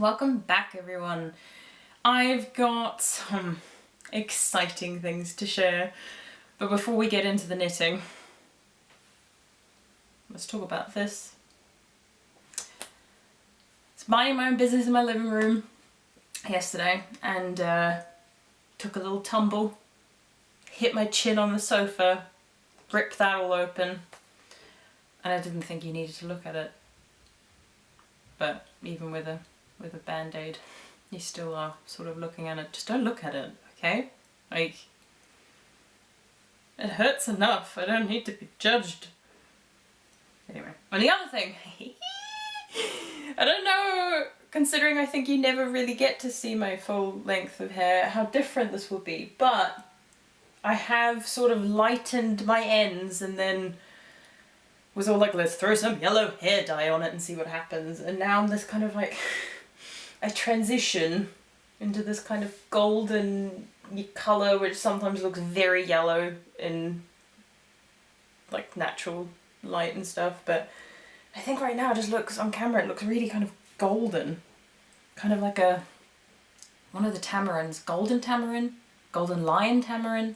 Welcome back, everyone. I've got some exciting things to share, but before we get into the knitting, let's talk about this. It's minding my own business in my living room yesterday and took a little tumble, hit my chin on the sofa, ripped that all open, and I didn't think you needed to look at it. But even with a band-aid, you still are sort of looking at it. Just don't look at it, okay? Like, it hurts enough. I don't need to be judged. Anyway, and the other thing, I don't know, considering I think you never really get to see my full length of hair, how different this will be, but I have sort of lightened my ends and then was all like, let's throw some yellow hair dye on it and see what happens. And now I'm this kind of like, I transition into this kind of golden colour, which sometimes looks very yellow in like natural light and stuff. But I think right now it just looks, on camera, it looks really kind of golden. Kind of like one of the tamarins, golden tamarin, golden lion tamarin.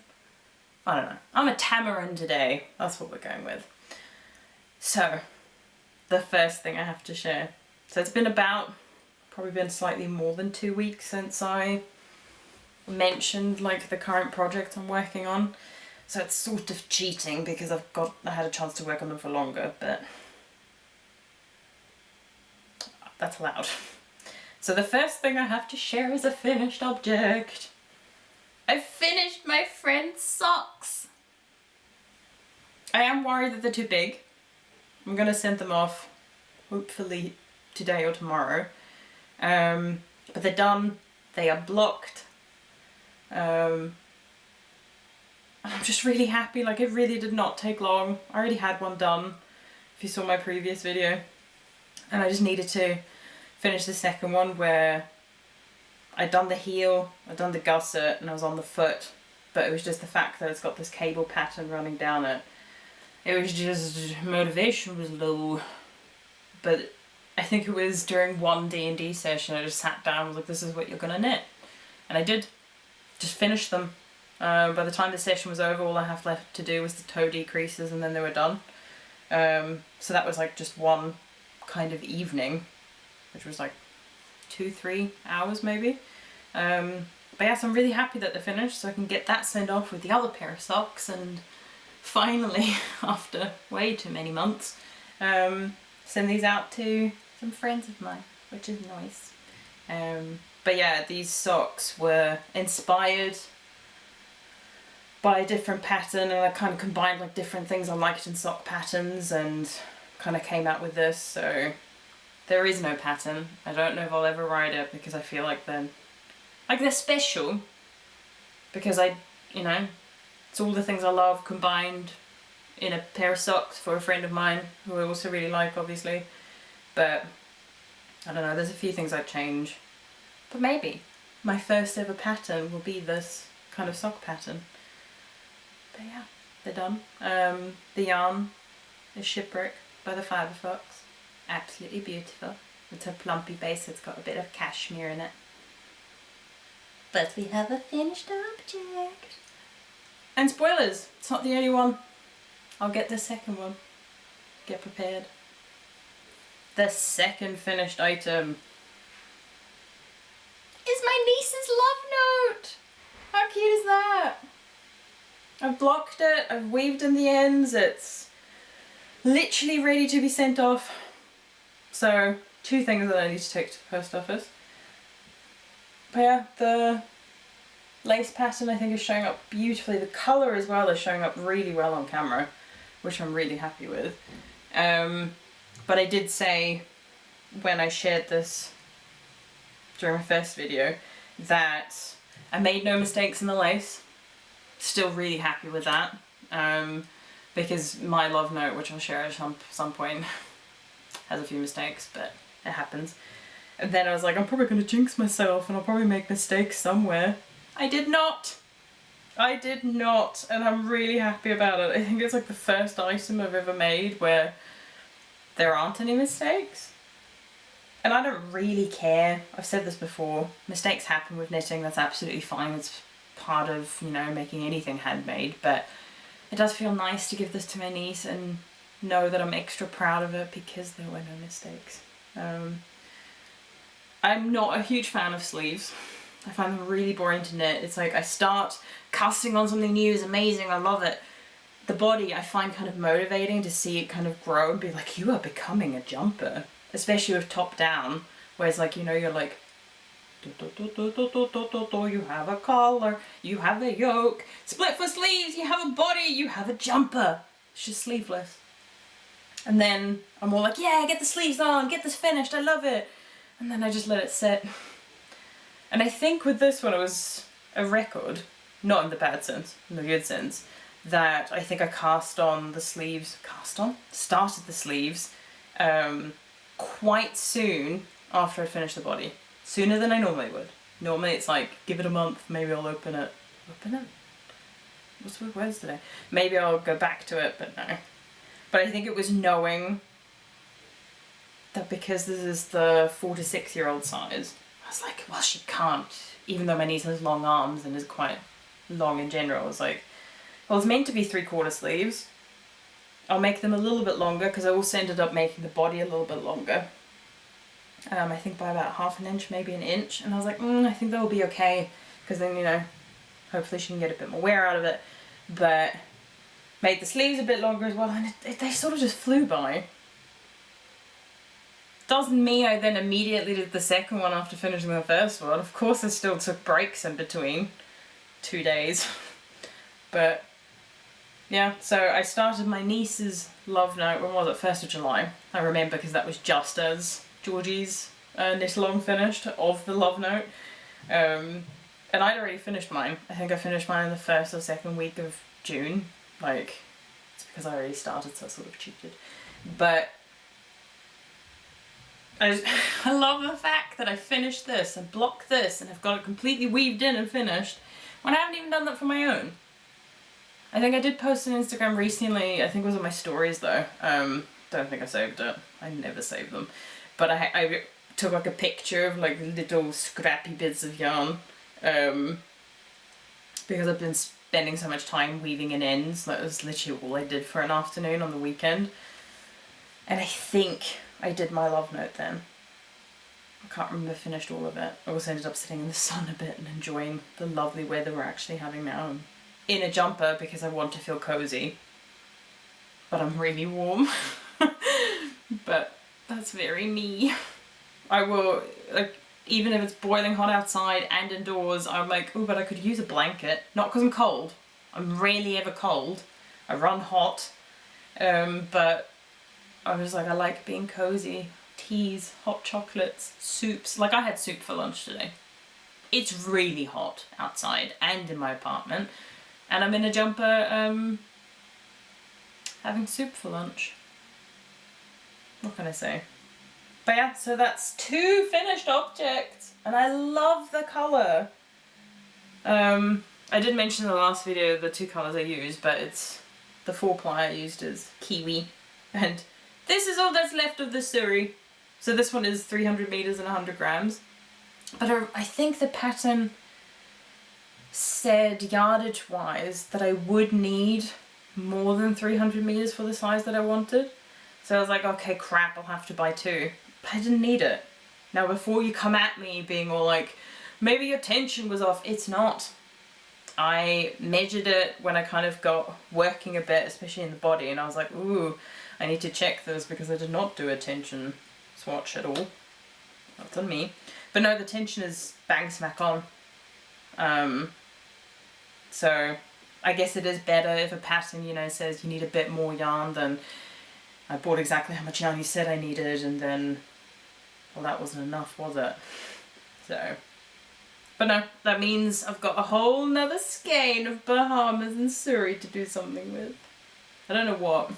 I don't know. I'm a tamarin today. That's what we're going with. So, the first thing I have to share. So it's been probably been slightly more than 2 weeks since I mentioned like the current project I'm working on. So it's sort of cheating because I had a chance to work on them for longer, but that's allowed. So the first thing I have to share is a finished object. I finished my friend's socks. I am worried that they're too big. I'm gonna send them off hopefully today or tomorrow. But they're done, they are blocked. I'm just really happy, like it really did not take long. I already had one done, if you saw my previous video. And I just needed to finish the second one where I'd done the heel, I'd done the gusset, and I was on the foot. But it was just the fact that it's got this cable pattern running down it. It was just, motivation was low. But I think it was during one D&D session, I just sat down and was like, this is what you're gonna knit. And I did. Just finished them. By the time the session was over, all I have left to do was the toe decreases and then they were done. So that was like just one kind of evening, which was like 2-3 hours maybe. But yes, I'm really happy that they're finished, so I can get that sent off with the other pair of socks and finally, after way too many months, send these out to some friends of mine, which is nice. But yeah, these socks were inspired by a different pattern, and I kind of combined like different things I liked in sock patterns and kind of came out with this. So there is no pattern. I don't know if I'll ever write it because I feel like they're special because it's all the things I love combined in a pair of socks for a friend of mine who I also really like, obviously. But I don't know, there's a few things I'd change. But maybe my first ever pattern will be this kind of sock pattern. But yeah, they're done. The yarn is Shipwreck by the Fibre Fox. Absolutely beautiful. It's a plumpy base, it's got a bit of cashmere in it. But we have a finished object. And spoilers, it's not the only one. I'll get the second one. Get prepared. The second finished item is my niece's love note. How cute is that? I've blocked it, I've weaved in the ends, it's literally ready to be sent off. So, 2 things that I need to take to the post office. But yeah, the lace pattern I think is showing up beautifully. The colour as well is showing up really well on camera, which I'm really happy with. But I did say when I shared this during my first video that I made no mistakes in the lace. Still really happy with that. Because my love note, which I'll share at some point, has a few mistakes, but it happens. And then I was like, I'm probably going to jinx myself and I'll probably make mistakes somewhere. I did not. I did not, and I'm really happy about it. I think it's like the first item I've ever made where there aren't any mistakes. And I don't really care. I've said this before. Mistakes happen with knitting. That's absolutely fine. It's part of, you know, making anything handmade. But it does feel nice to give this to my niece and know that I'm extra proud of it because there were no mistakes. I'm not a huge fan of sleeves. I find them really boring to knit. It's like I start casting on something new, is amazing, I love it. The body I find kind of motivating to see it kind of grow and be like, you are becoming a jumper. Especially with top down, whereas like, you know, you're like, you have a collar, you have a yoke, split for sleeves, you have a body, you have a jumper. It's just sleeveless. And then I'm all like, yeah, get the sleeves on, get this finished, I love it. And then I just let it sit. And I think with this one it was a record, not in the bad sense, in the good sense, that I think I started the sleeves quite soon after I finished the body. Sooner than I normally would. Normally it's like, give it a month, maybe I'll open it. What's the words today? Maybe I'll go back to it, but no. But I think it was knowing that because this is the 4 to 6 year old size, I was like, well, she can't, even though my niece has long arms and is quite long in general. I was like, well, it's meant to be 3/4 sleeves. I'll make them a little bit longer because I also ended up making the body a little bit longer. I think by about 1/2 inch, maybe 1 inch. And I was like, I think that'll be okay. Because then, you know, hopefully she can get a bit more wear out of it. But made the sleeves a bit longer as well. And they sort of just flew by. Doesn't mean I then immediately did the second one after finishing the first one. Of course I still took breaks in between. 2 days. But yeah, so I started my niece's love note, when was it? 1st of July. I remember because that was just as Georgie's knit along finished of the love note. And I'd already finished mine. I think I finished mine in the 1st or 2nd week of June. Like, it's because I already started, so I sort of cheated. But I love the fact that I finished this and blocked this and I've got it completely weaved in and finished when I haven't even done that for my own. I think I did post on Instagram recently, I think it was on my stories though. Don't think I saved it. I never save them. But I took like a picture of like little scrappy bits of yarn. Because I've been spending so much time weaving in ends. That was literally all I did for an afternoon on the weekend. And I think I did my love note then. I can't remember if I finished all of it. I also ended up sitting in the sun a bit and enjoying the lovely weather we're actually having now. And in a jumper because I want to feel cozy. But I'm really warm. But that's very me. I will, like, even if it's boiling hot outside and indoors, I'm like, oh, but I could use a blanket. Not because I'm cold. I'm rarely ever cold. I run hot. But I was like, I like being cozy. Teas, hot chocolates, soups. Like, I had soup for lunch today. It's really hot outside and in my apartment. And I'm in a jumper, having soup for lunch. What can I say? But yeah, so that's 2 finished objects. And I love the colour. I did mention in the last video the 2 colours I used, but it's the 4-ply I used is kiwi. And this is all that's left of the Surrey. So this one is 300 meters and 100 grams. But I think the pattern said yardage wise that I would need more than 300 meters for the size that I wanted. So I was like, okay, crap, I'll have to buy 2. But I didn't need it. Now before you come at me being all like, maybe your tension was off, it's not. I measured it when I kind of got working a bit, especially in the body, and I was like, ooh, I need to check this because I did not do a tension swatch at all. That's on me. But no, the tension is bang smack on. So I guess it is better if a pattern, you know, says you need a bit more yarn than I bought exactly how much yarn you said I needed, and then, well, that wasn't enough, was it? So, but no, that means I've got a whole nother skein of Bahamas and Surrey to do something with. I don't know what.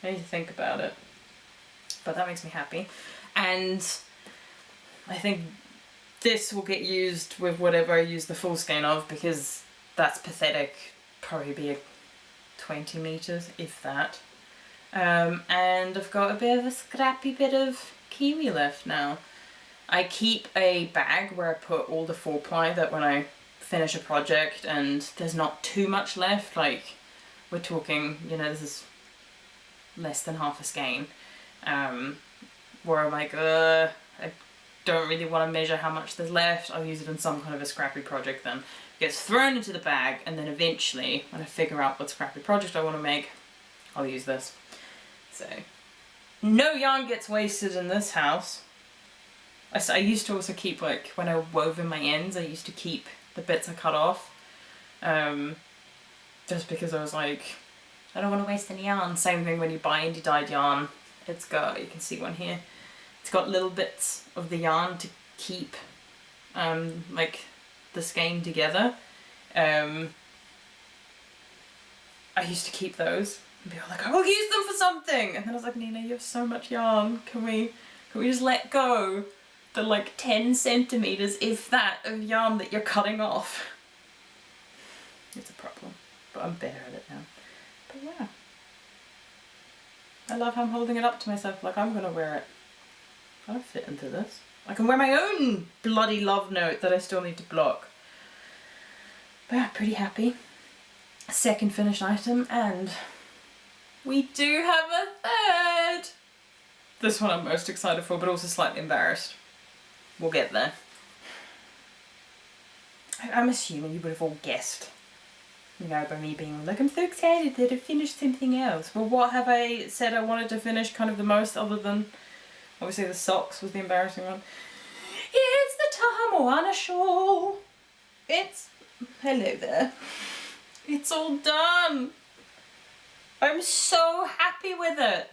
I need to think about it. But that makes me happy. And I think this will get used with whatever I use the full skein of, because that's pathetic. Probably be a 20 meters, if that. And I've got a bit of a scrappy bit of kiwi left now. I keep a bag where I put all the 4-ply that when I finish a project and there's not too much left, like we're talking, you know, this is less than half a skein, where I'm like, I don't really want to measure how much there's left. I'll use it in some kind of a scrappy project then. It gets thrown into the bag, and then eventually, when I figure out what scrappy project I want to make, I'll use this. So, no yarn gets wasted in this house. I used to also keep, like, when I wove in my ends, I used to keep the bits I cut off. Just because I was like, I don't want to waste any yarn. Same thing when you buy indie dyed yarn. It's got, you can see one here, it's got little bits of the yarn to keep like the skein together. I used to keep those and be like, I will use them for something, and then I was like, Nina, you have so much yarn, can we just let go the like 10 centimeters, if that, of yarn that you're cutting off? It's a problem, but I'm better at it now. But yeah, I love how I'm holding it up to myself like I'm gonna wear it. I don't fit into this. I can wear my own bloody love note that I still need to block. But yeah, pretty happy. Second finished item, and we do have a third. This one I'm most excited for, but also slightly embarrassed. We'll get there. I'm assuming you would have all guessed, you know, by me being like, I'm so excited that I finished something else. Well, what have I said I wanted to finish kind of the most, other than obviously the socks was the embarrassing one? It's the Taha Moana shawl. It's, hello there. It's all done. I'm so happy with it.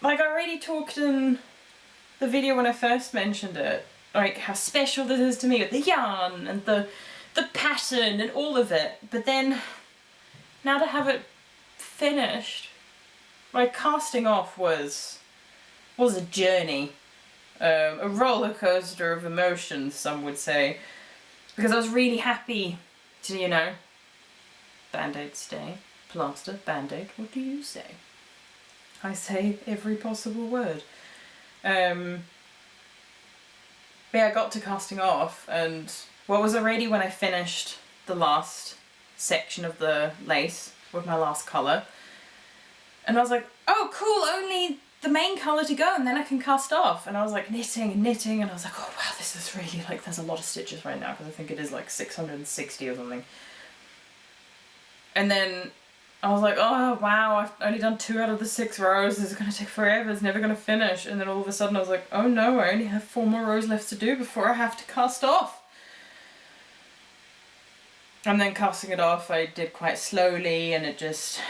Like, I already talked in the video when I first mentioned it, like how special this is to me with the yarn and the pattern and all of it. But then, now to have it finished, like, casting off was a journey. A roller coaster of emotions, some would say. Because I was really happy to, you know, band-aid stay, plaster, band-aid, what do you say? I say every possible word. But yeah, I got to casting off, and what was already when I finished the last section of the lace with my last colour, and I was like, oh cool, only the main colour to go and then I can cast off. And I was like knitting and knitting, and I was like, oh wow, this is really, like, there's a lot of stitches right now, because I think it is like 660 or something. And then I was like, oh wow, I've only done 2 out of the 6 rows, this is going to take forever, it's never going to finish. And then all of a sudden I was like, oh no, I only have 4 more rows left to do before I have to cast off. And then casting it off I did quite slowly, and there was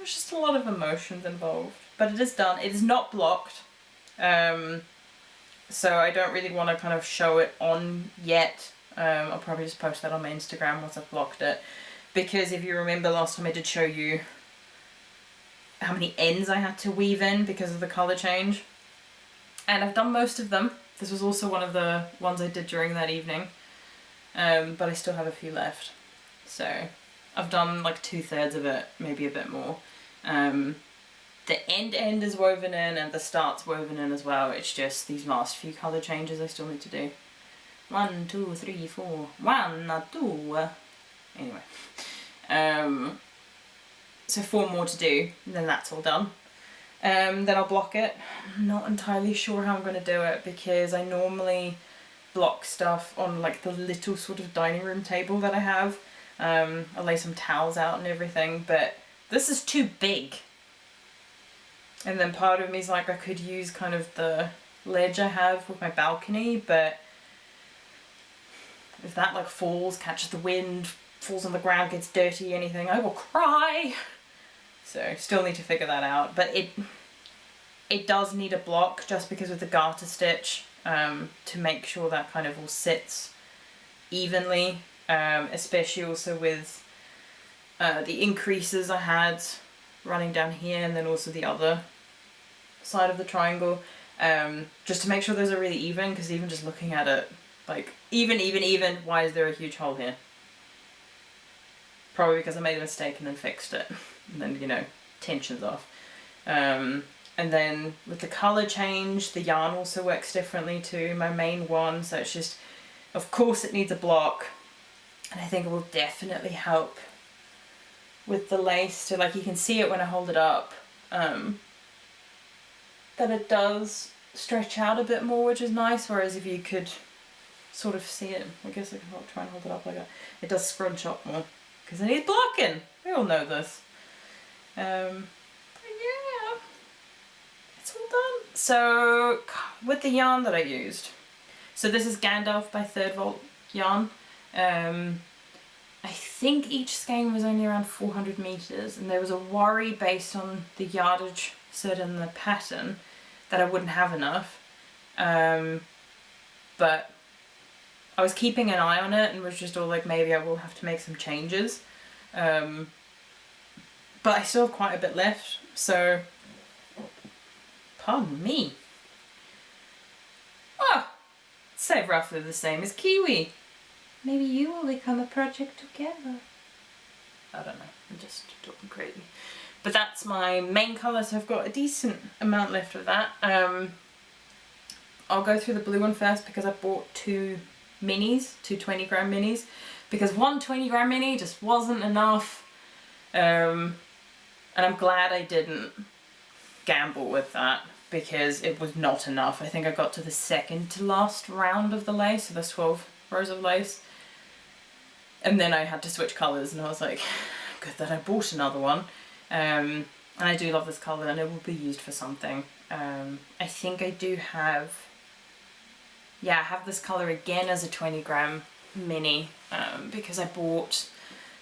just a lot of emotions involved. But it is done, it is not blocked, so I don't really want to kind of show it on yet. I'll probably just post that on my Instagram once I've blocked it. Because if you remember last time I did show you how many ends I had to weave in because of the colour change. And I've done most of them. This was also one of the ones I did during that evening. But I still have a few left. So I've done like 2/3 of it, maybe a bit more. The end is woven in and the start's woven in as well. It's just these last few colour changes I still need to do. 1, 2, 3, 4. 1, 2. Anyway, so 4 more to do, and then that's all done. Then I'll block it. I'm not entirely sure how I'm going to do it, because I normally block stuff on like the little sort of dining room table that I have. I'll lay some towels out and everything, but this is too big. And then part of me is like, I could use kind of the ledge I have with my balcony, but if that like falls, catches the wind, falls on the ground, gets dirty, anything, I will cry. So still need to figure that out. But it does need a block, just because of the garter stitch, to make sure that kind of all sits evenly, especially also with the increases I had running down here, and then also the other side of the triangle, just to make sure those are really even, because even just looking at it, like, even, why is there a huge hole here? Probably because I made a mistake and then fixed it. And then, you know, tension's off. And then with the colour change, the yarn also works differently to my main one. So it's just, of course it needs a block. And I think it will definitely help with the lace. So like you can see it when I hold it up, that it does stretch out a bit more, which is nice. Whereas if you could sort of see it, I guess I can try and hold it up like that, it does scrunch up more because it needs blocking. We all know this. Yeah, it's all done. So with the yarn that I used, so this is Gandalf by Third Volt yarn. I think each skein was only around 400 meters, and there was a worry based on the yardage set in the pattern that I wouldn't have enough. But I was keeping an eye on it and was just all like, maybe I will have to make some changes. But I still have quite a bit left, so pardon me. Oh, say roughly the same as Kiwi. Maybe you will become a project together. I don't know, I'm just talking crazy. But that's my main colour, so I've got a decent amount left of that. I'll go through the blue one first because I bought two minis, two 20-gram minis, because one 20-gram mini just wasn't enough. And I'm glad I didn't gamble with that because it was not enough. I think I got to the second to last round of the lace, so there's 12 rows of lace. And then I had to switch colours and I was like, good that I bought another one. And I do love this colour and it will be used for something. I think I do have, yeah, I have this colour again as a 20-gram mini because I bought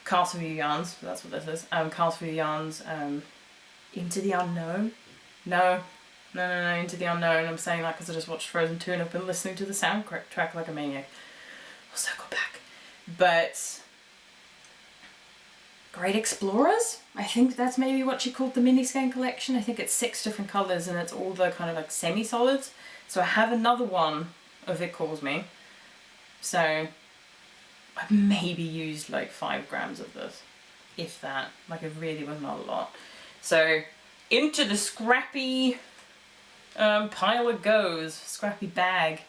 Castle View Yarns, that's what this is, Castle View Yarns, Into the Unknown. No, Into the Unknown. I'm saying that because I just watched Frozen 2 and I've been listening to the soundtrack like a maniac. I'll circle back. But Great Explorers? I think that's maybe what she called the mini skein collection. I think it's 6 different colours and it's all the kind of like semi-solids. So I have another one of It Calls Me. So I've maybe used like 5 grams of this, if that. Like it really was not a lot. So into the scrappy pile it goes, scrappy bag.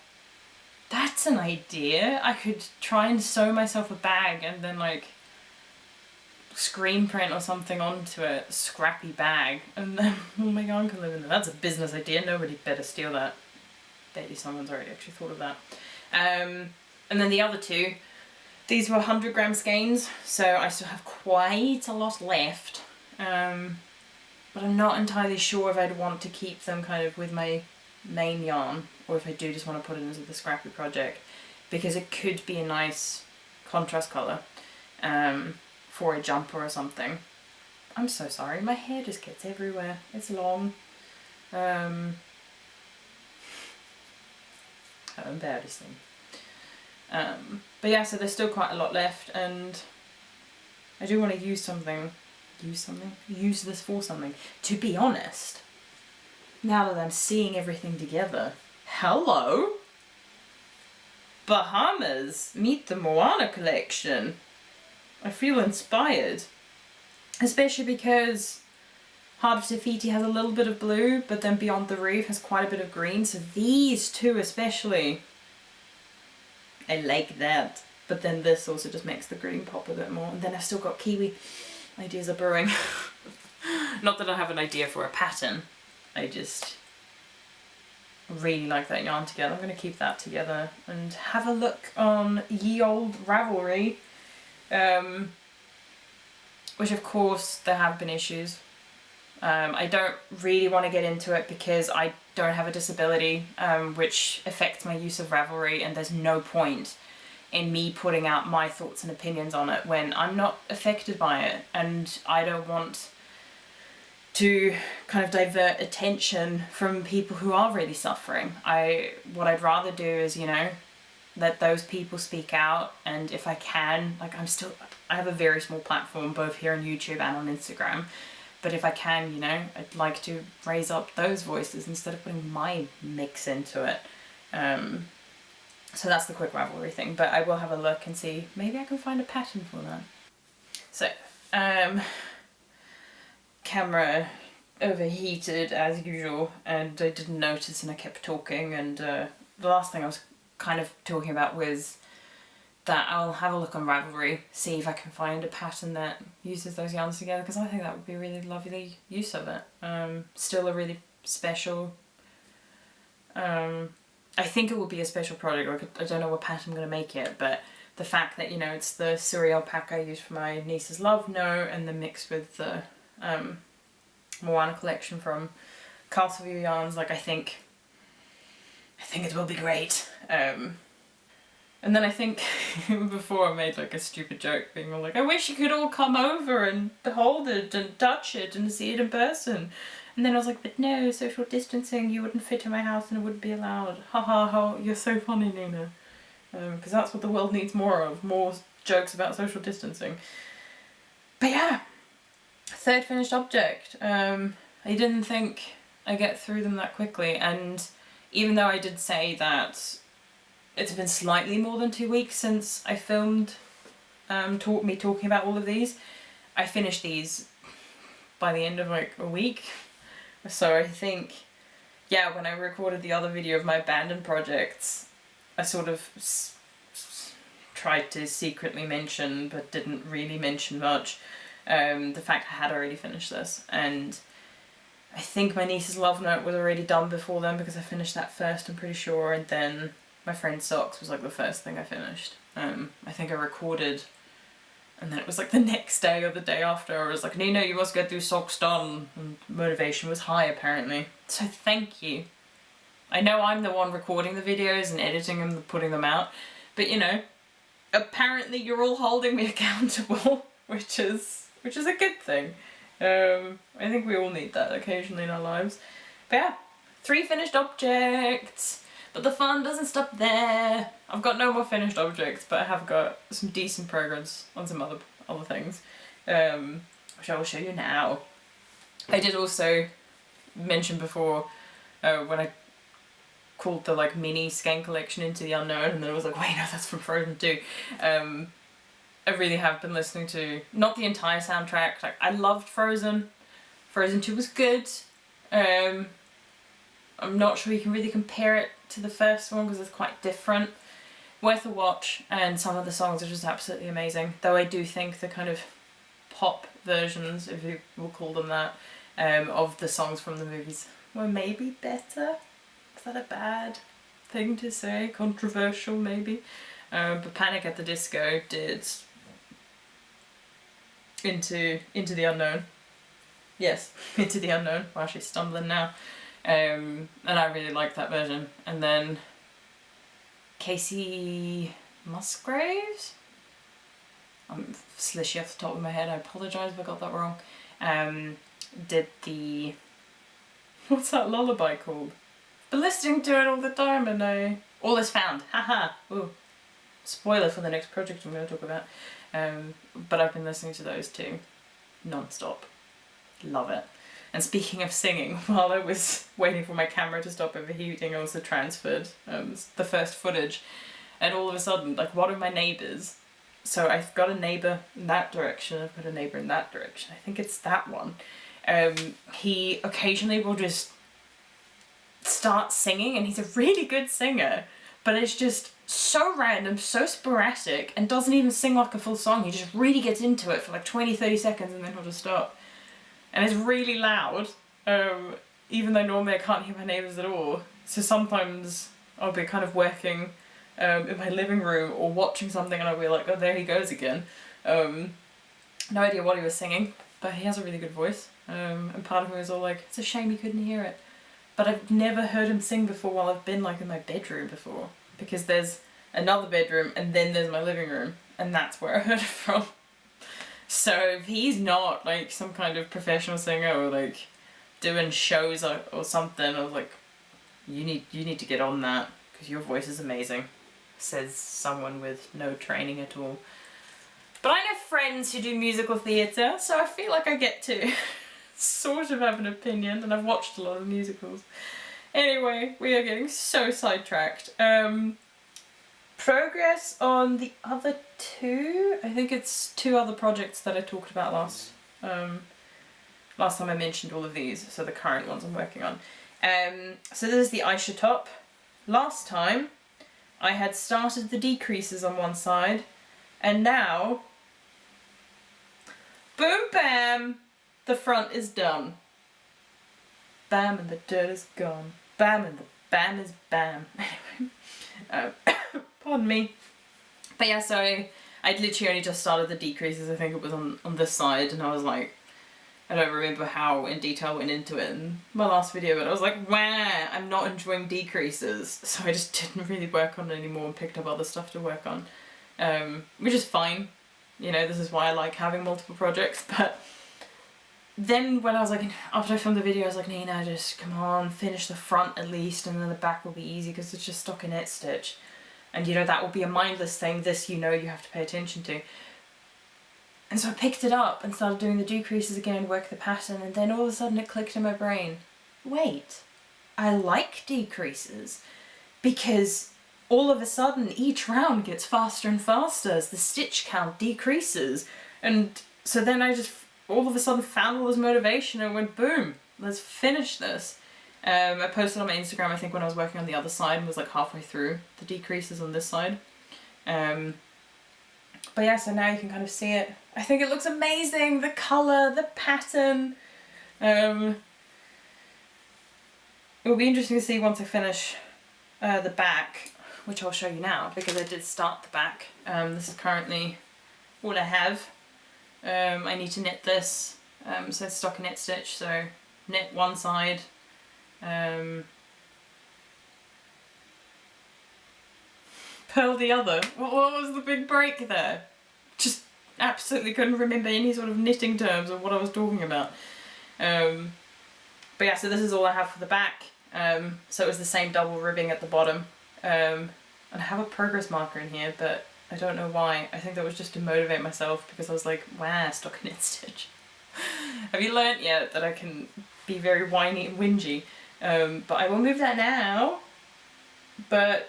That's an idea. I could try and sew myself a bag and then like screen print or something onto it, scrappy bag, and then oh my god, I can live in there. That's a business idea. Nobody better steal that. Maybe someone's already actually thought of that. And then the other two, these were 100-gram skeins, so I still have quite a lot left. But I'm not entirely sure if I'd want to keep them kind of with my main yarn, or if I do just want to put it into the scrappy project, because it could be a nice contrast colour for a jumper or something. I'm so sorry, my hair just gets everywhere. It's long. How embarrassing. But yeah, so there's still quite a lot left, and I do want to use this for something. To be honest, now that I'm seeing everything together, hello! Bahamas, meet the Moana collection. I feel inspired. Especially because Heart of Te Fiti has a little bit of blue, but then Beyond the Reef has quite a bit of green, so these two especially, I like that. But then this also just makes the green pop a bit more. And then I've still got Kiwi. Ideas are brewing. Not that I have an idea for a pattern, I just really like that yarn together. I'm going to keep that together and have a look on Ye Olde Ravelry, which of course there have been issues. I don't really want to get into it because I don't have a disability which affects my use of Ravelry, and there's no point in me putting out my thoughts and opinions on it when I'm not affected by it, and I don't want to kind of divert attention from people who are really suffering. What I'd rather do is, you know, let those people speak out, and if I can, like I have a very small platform both here on YouTube and on Instagram, but if I can, you know, I'd like to raise up those voices instead of putting my mix into it. So that's the quick Ravelry thing, but I will have a look and see, maybe I can find a pattern for that. So, camera overheated as usual, and I didn't notice and I kept talking, and the last thing I was kind of talking about was that I'll have a look on Ravelry, see if I can find a pattern that uses those yarns together, because I think that would be a really lovely use of it. Still a really special, I think it will be a special project. Like, I don't know what pattern I'm going to make it, but the fact that, you know, it's the Surreal pack I used for my niece's love note, and then mixed with the Moana collection from Castleview Yarns, like I think it will be great. And then I think before I made like a stupid joke being all like, I wish you could all come over and hold it and touch it and see it in person. And then I was like, but no, social distancing, you wouldn't fit in my house and it wouldn't be allowed. Ha ha ha, you're so funny, Nina. Because that's what the world needs more of, more jokes about social distancing. But yeah, third finished object. I didn't think I'd get through them that quickly, and even though I did say that it's been slightly more than 2 weeks since I filmed me talking about all of these, I finished these by the end of like a week. So I think, yeah, when I recorded the other video of my abandoned projects, I sort of tried to secretly mention, but didn't really mention much, the fact I had already finished this. And I think my niece's love note was already done before then, because I finished that first, I'm pretty sure, and then my friend's socks was like the first thing I finished. I think I recorded, and then it was like the next day or the day after, I was like, Nina, you must get these socks done. And motivation was high apparently. So thank you. I know I'm the one recording the videos and editing them and putting them out, but you know, apparently you're all holding me accountable, which is a good thing. I think we all need that occasionally in our lives. But yeah, 3 finished objects. But the fun doesn't stop there. I've got no more finished objects, but I have got some decent progress on some other things, which I will show you now. I did also mention before, when I called the like mini skein collection Into the Unknown, and then I was like, wait, no, that's from Frozen 2. I really have been listening to, not the entire soundtrack, like I loved Frozen. Frozen 2 was good. I'm not sure you can really compare it to the first one because it's quite different. Worth a watch, and some of the songs are just absolutely amazing. Though I do think the kind of pop versions, if you will call them that, of the songs from the movies were maybe better. Is that a bad thing to say? Controversial maybe? But Panic at the Disco did Into the Unknown. Yes, Into the Unknown. Wow, she's stumbling now. And I really liked that version. And then Casey Musgraves? I'm slishy off the top of my head, I apologise if I got that wrong. Did the... what's that lullaby called? Been listening to it all the time, and All Is Found. Haha! Ooh. Spoiler for the next project I'm going to talk about. But I've been listening to those two non-stop. Love it. And speaking of singing, while I was waiting for my camera to stop overheating, I also transferred the first footage, and all of a sudden, like, one of my neighbours, so I've got a neighbour in that direction, I've got a neighbour in that direction, I think it's that one, he occasionally will just start singing, and he's a really good singer, but it's just so random, so sporadic, and doesn't even sing like a full song. He just really gets into it for like 20-30 seconds and then he'll just stop. And it's really loud, even though normally I can't hear my neighbours at all. So sometimes I'll be kind of working in my living room or watching something, and I'll be like, oh, there he goes again. No idea what he was singing, but he has a really good voice. And part of me was all like, it's a shame you couldn't hear it. But I've never heard him sing before while I've been like in my bedroom before. Because there's another bedroom and then there's my living room, and that's where I heard it from. So if he's not like some kind of professional singer or like doing shows or something, I was like, you need to get on that, because your voice is amazing, says someone with no training at all. But I know friends who do musical theatre, so I feel like I get to sort of have an opinion, and I've watched a lot of musicals. Anyway, we are getting so sidetracked. Progress on the other two, I think it's 2 other projects that I talked about last Last time I mentioned all of these, so the current ones I'm working on. So this is the Aisha top. Last time I had started the decreases on one side, and now, boom bam, the front is done. Bam and the dirt is gone. Bam and the bam is bam. Anyway, pardon me. But yeah, so I'd literally only just started the decreases. I think it was on this side, and I was like, I don't remember how in detail I went into it in my last video, but I was like, wow, I'm not enjoying decreases. So I just didn't really work on it anymore and picked up other stuff to work on, which is fine. You know, this is why I like having multiple projects. But then when I was like, after I filmed the video, I was like, Nina, just come on, finish the front at least, and then the back will be easy because it's just stockinette stitch. And you know, that will be a mindless thing. This, you know, you have to pay attention to. And so I picked it up and started doing the decreases again, work the pattern, and then all of a sudden it clicked in my brain. Wait, I like decreases, because all of a sudden each round gets faster and faster as the stitch count decreases. And so then I just all of a sudden found all this motivation and went, boom, let's finish this. I posted on my Instagram, I think, when I was working on the other side and was like halfway through the decreases on this side. But yeah, so now you can kind of see it. I think it looks amazing, the colour, the pattern. It will be interesting to see once I finish the back, which I'll show you now, because I did start the back. This is currently what I have. I need to knit this, so it's stockinette stitch, so knit one side, purl the other. What was the big break there? Just absolutely couldn't remember any sort of knitting terms or what I was talking about. But yeah, so this is all I have for the back. So it was the same double ribbing at the bottom. And I have a progress marker in here, but I don't know why. I think that was just to motivate myself, because I was like, wow, stockinette stitch. Have you learnt yet that I can be very whiny and whingy? But I will move that now. But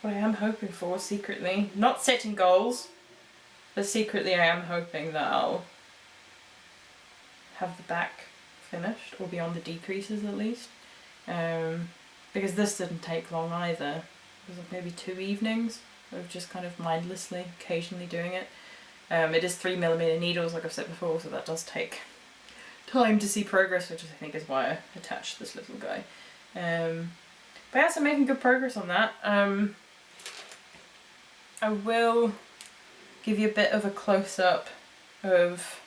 what I am hoping for secretly, not setting goals, but secretly I am hoping that I'll have the back finished, or be on the decreases at least. Because this didn't take long either. It was like maybe 2 evenings of just kind of mindlessly, occasionally doing it. It is 3mm needles, like I've said before, so that does take time to see progress, which I think is why I attached this little guy. But yeah, so I'm making good progress on that. I will give you a bit of a close-up of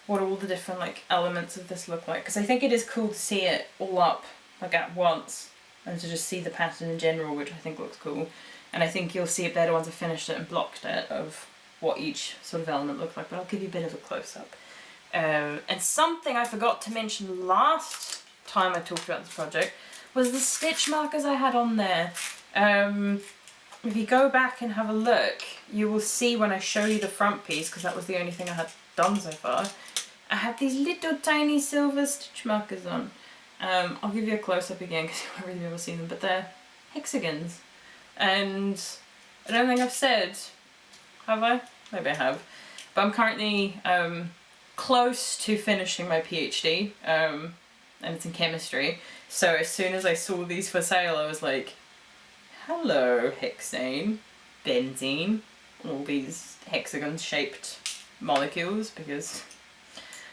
what all the different like elements of this look like, because I think it is cool to see it all up like at once, and to just see the pattern in general, which I think looks cool. And I think you'll see it better once I've finished it and blocked it of what each sort of element looks like, but I'll give you a bit of a close-up. And something I forgot to mention last time I talked about this project was the stitch markers I had on there. If you go back and have a look, you will see when I show you the front piece, because that was the only thing I had done so far, I had these little tiny silver stitch markers on. I'll give you a close-up again because you won't really be able to see them, but they're hexagons. And I don't think I've said, have I? Maybe I have. But I'm currently close to finishing my PhD, and it's in chemistry. So as soon as I saw these for sale, I was like, hello, hexane, benzene, all these hexagon-shaped molecules, because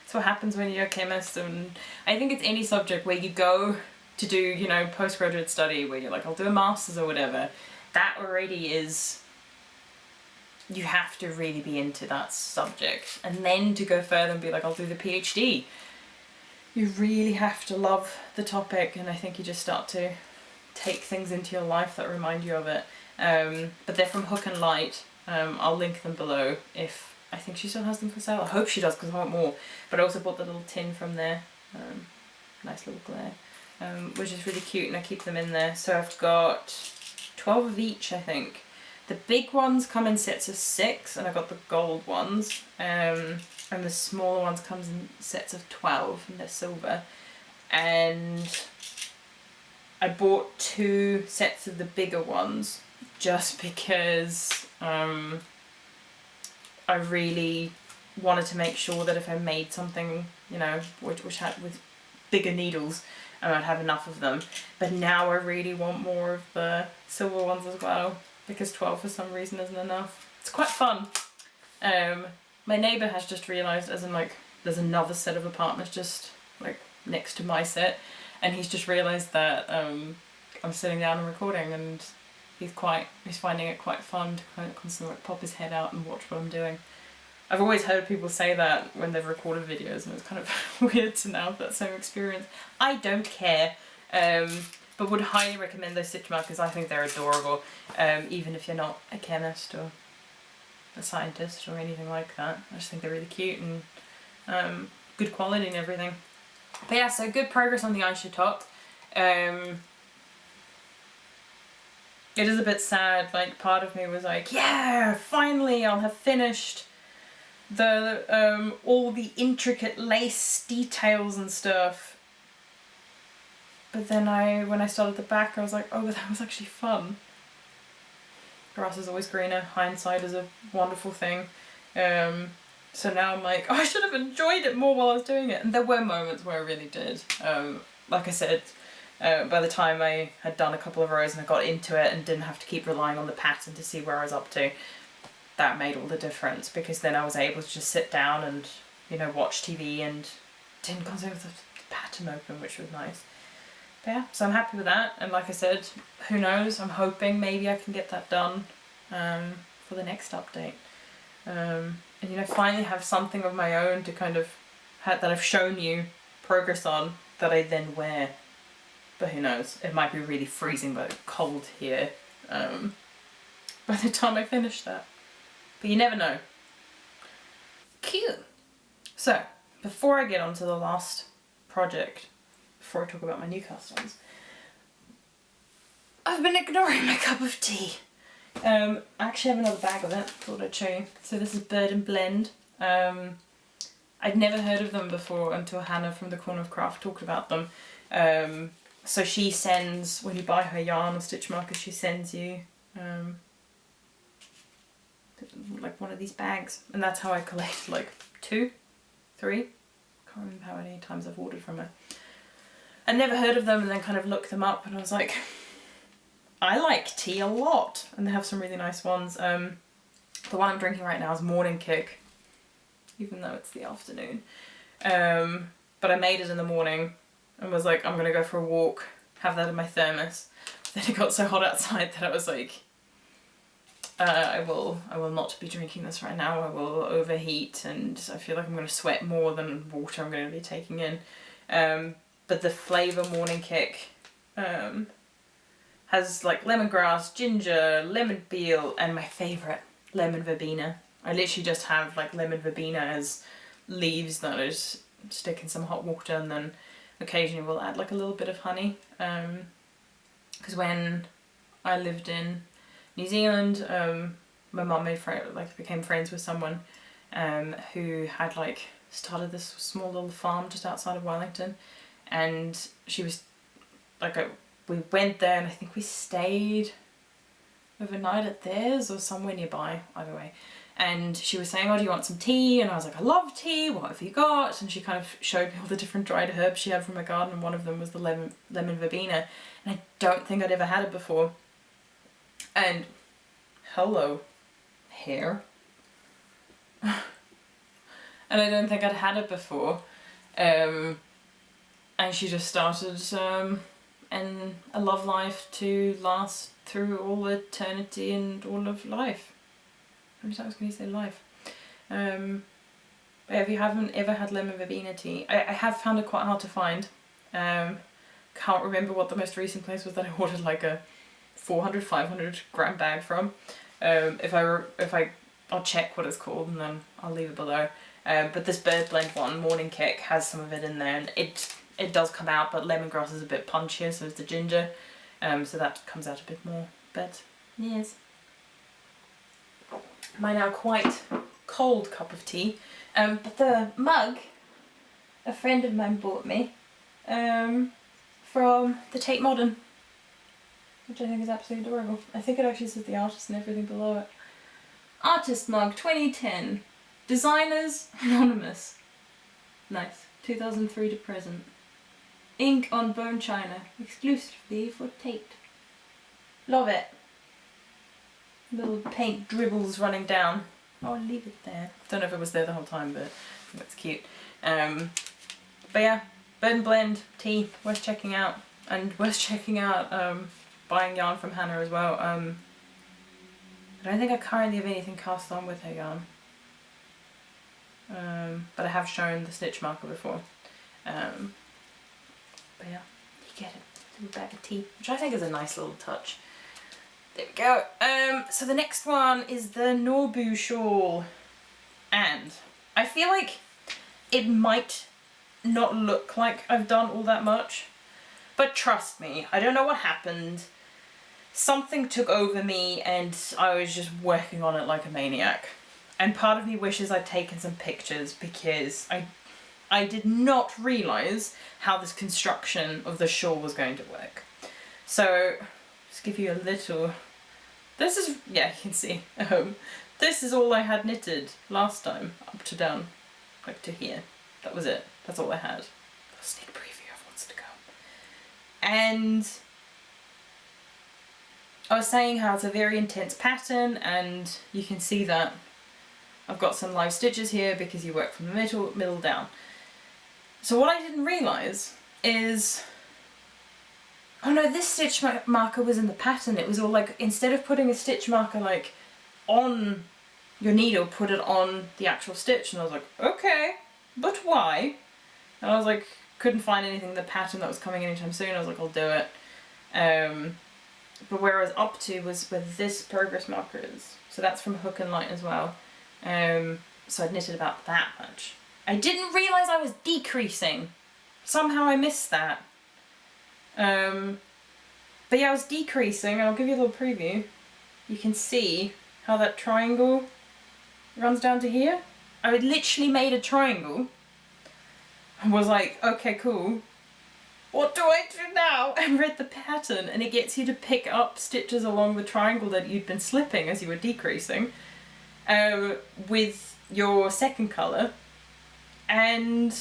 that's what happens when you're a chemist. And I think it's any subject where you go to do, you know, postgraduate study, where you're like, I'll do a master's or whatever. That already is, you have to really be into that subject. And then to go further and be like, I'll do the PhD, you really have to love the topic, and I think you just start to take things into your life that remind you of it. But they're from Hook and Light. I'll link them below if, I think she still has them for sale. I hope she does, because I want more. But I also bought the little tin from there. Nice little glare. Which is really cute, and I keep them in there. So I've got 12 of each, I think. The big ones come in sets of 6, and I got the gold ones. And the smaller ones comes in sets of 12, and they're silver. And I bought 2 sets of the bigger ones just because I really wanted to make sure that if I made something, you know, which had with bigger needles, I'd have enough of them. But now I really want more of the silver ones as well, because 12 for some reason isn't enough. It's quite fun. My neighbour has just realised, as in like, there's another set of apartments just like next to my set, and he's just realised that I'm sitting down and recording, and he's finding it quite fun to kind of constantly like pop his head out and watch what I'm doing. I've always heard people say that when they've recorded videos, and it's kind of weird to now have that same experience. I don't care, but would highly recommend those stitch markers. I think they're adorable, even if you're not a chemist or a scientist or anything like that. I just think they're really cute and good quality and everything. But yeah, so good progress on the eyeshadow top. It is a bit sad, like part of me was like, yeah, finally I'll have finished the all the intricate lace details and stuff. But then when I started the back, I was like, oh, but that was actually fun. Grass is always greener. Hindsight is a wonderful thing. So now I'm like, oh, I should have enjoyed it more while I was doing it. And there were moments where I really did. Like I said, by the time I had done a couple of rows and I got into it and didn't have to keep relying on the pattern to see where I was up to, that made all the difference, because then I was able to just sit down and, you know, watch TV and didn't consider the pattern open, which was nice. But yeah, so I'm happy with that, and like I said, who knows, I'm hoping maybe I can get that done for the next update. And you know, finally have something of my own to kind of that I've shown you progress on that I then wear. But who knows, it might be really freezing but cold here by the time I finish that. But you never know. Cute. So, before I get on to the last project, before I talk about my new customs, I've been ignoring my cup of tea. I actually have another bag of it, thought I'd show you. So this is Bird and Blend. I'd never heard of them before until Hannah from the Corner of Craft talked about them. So she sends, when you buy her yarn or stitch markers, she sends you like one of these bags, and that's how I collected like 2, 3, can't remember how many times I've ordered from her. I never heard of them, and then kind of looked them up, and I was like, I like tea a lot, and they have some really nice ones. The one I'm drinking right now is Morning Kick, even though it's the afternoon. But I made it in the morning and was like, I'm gonna go for a walk, have that in my thermos. Then it got so hot outside that I was like, I will not be drinking this right now. I will overheat, and I feel like I'm going to sweat more than water I'm going to be taking in. But the flavour Morning Kick has like lemongrass, ginger, lemon peel, and my favourite, lemon verbena. I literally just have like lemon verbena as leaves that I just stick in some hot water, and then occasionally we'll add like a little bit of honey. Because when I lived in New Zealand, my mum became friends with someone who had like started this small little farm just outside of Wellington, and she was like, we went there, and I think we stayed overnight at theirs or somewhere nearby, either way. And she was saying, oh, do you want some tea? And I was like, I love tea, what have you got? And she kind of showed me all the different dried herbs she had from her garden, and one of them was the lemon verbena, and I don't think I'd ever had it before. And hello, hair. And I don't think I'd had it before. And she just started and a love life to last through all eternity and all of life. How many times can you say life? But if you haven't ever had lemon verbena tea, I have found it quite hard to find. Can't remember what the most recent place was that I ordered like a 400, 500 gram bag from. I'll check what it's called and then I'll leave it below. But this Bird Blend one, Morning Kick, has some of it in there, and it does come out, but lemongrass is a bit punchier, so is the ginger. So that comes out a bit more. But yes, my now quite cold cup of tea. But the mug a friend of mine bought me from the Tate Modern, which I think is absolutely adorable. I think it actually says the artist and everything below it. Artist mug 2010. Designers Anonymous. Nice. 2003 to present. Ink on bone china, exclusively for Tate. Love it. Little paint dribbles running down. I'll leave it there. Don't know if it was there the whole time, but that's cute. But yeah, Bird and Blend tea, worth checking out. And worth checking out buying yarn from Hannah as well. I don't think I currently have anything cast on with her yarn. But I have shown the stitch marker before. But yeah, you get it. A little bag of tea, which I think is a nice little touch. There we go. So the next one is the Norbu shawl. And I feel like it might not look like I've done all that much. But trust me, I don't know what happened. Something took over me and I was just working on it like a maniac. And part of me wishes I'd taken some pictures because I did not realise how this construction of the shawl was going to work. So, just give you a little... This is, yeah, you can see. This is all I had knitted last time, up to down, like to here. That was it. That's all I had. A sneak preview of what's to go. And I was saying how it's a very intense pattern, and you can see that I've got some live stitches here because you work from the middle down. So what I didn't realise is, oh no, this stitch marker was in the pattern. It was all like, instead of putting a stitch marker like on your needle, put it on the actual stitch. And I was like, okay, but why? And I was like, couldn't find anything in the pattern that was coming anytime soon. I was like, I'll do it. But where I was up to was where this progress marker is. So that's from Hook and Line as well. So I'd knitted about that much. I didn't realise I was decreasing. Somehow I missed that. But yeah, I was decreasing, and I'll give you a little preview. You can see how that triangle runs down to here. I had literally made a triangle and was like, okay, cool. What do I do now? And read the pattern, and it gets you to pick up stitches along the triangle that you'd been slipping as you were decreasing with your second colour. And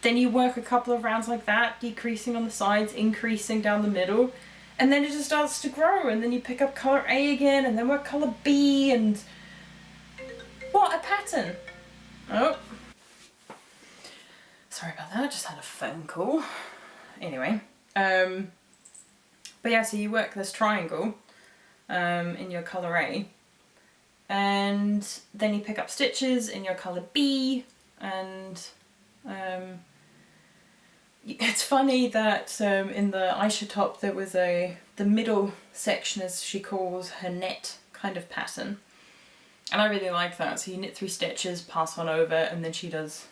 then you work a couple of rounds like that, decreasing on the sides, increasing down the middle, and then it just starts to grow, and then you pick up colour A again, and then work colour B, and what a pattern. Oh, sorry about that, I just had a phone call. Anyway, but yeah, so you work this triangle in your colour A, and then you pick up stitches in your colour B, and it's funny that in the Aisha top there was the middle section, as she calls her net kind of pattern, and I really like that. So you knit 3 stitches, pass one over, and then she does